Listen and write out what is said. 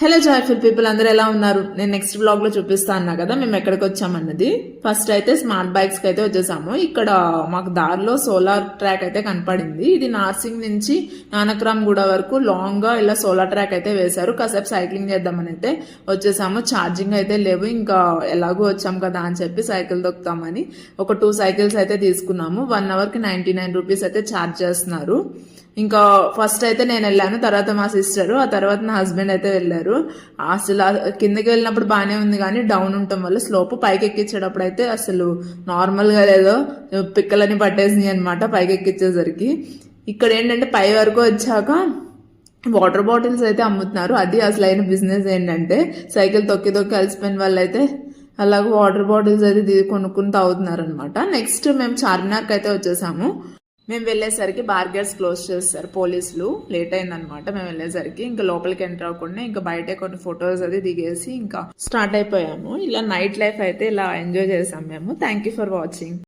Hello joyful people, అందరూ ఎలా ఉన్నారు? నేను నెక్స్ట్ బ్లాగ్ లో చూపిస్తా అన్నా కదా మేము ఎక్కడికి వచ్చామన్నది. ఫస్ట్ అయితే స్మార్ట్ బైక్స్ కి అయితే వచ్చేసాము. ఇక్కడ మాకు దారిలో సోలార్ ట్రాక్ అయితే కనపడింది. ఇది నార్సింగ్ నుంచి నానక్రామ్ గూడ వరకు లాంగ్ గా ఇలా సోలార్ ట్రాక్ అయితే వేశారు. కాసేపు సైక్లింగ్ చేద్దామని అయితే వచ్చేసాము. ఛార్జింగ్ అయితే లేవు, ఇంకా ఎలాగో వచ్చాం కదా అని చెప్పి సైకిల్ దొక్కుతామని ఒక 2 సైకిల్స్ అయితే తీసుకున్నాము. 1 అవర్ కి 99 రూపీస్ అయితే ఛార్జ్ చేస్తున్నారు. ఇంకా ఫస్ట్ అయితే నేను వెళ్ళాను, తర్వాత మా సిస్టర్, ఆ తర్వాత నా హస్బెండ్ అయితే వెళ్ళారు. అసలు కిందకి వెళ్ళినప్పుడు బాగానే ఉంది, కానీ డౌన్ ఉండటం వల్ల స్లోప్ పైకి ఎక్కించేటప్పుడు అయితే అసలు నార్మల్ గా లేదో పిక్కలని పట్టేసినాయి అనమాట పైకి ఎక్కించేసరికి. ఇక్కడ ఏంటంటే పై వరకు వచ్చాక వాటర్ బాటిల్స్ అయితే అమ్ముతున్నారు. అది అసలైన బిజినెస్ ఏంటంటే సైకిల్ తొక్కి తొక్కి అలసిపోయిన వాళ్ళు అయితే అలాగే వాటర్ బాటిల్స్ అయితే కొనుక్కుని తాగుతున్నారు అనమాట. నెక్స్ట్ మేము చార్మినార్కి అయితే వచ్చేసాము. మేము వెళ్ళేసరికి బార్ గేట్స్ క్లోజ్ చేస్తారు పోలీసులు. లేట్ అయిందనమాట మేము వెళ్ళేసరికి. ఇంకా లోపలికి ఎంటర్ అవ్వకుండా ఇంకా బయటే కొన్ని ఫొటోస్ అది దిగేసి ఇంకా స్టార్ట్ అయిపోయాము. ఇలా నైట్ లైఫ్ అయితే ఇలా ఎంజాయ్ చేసాం మేము. Thank you for watching.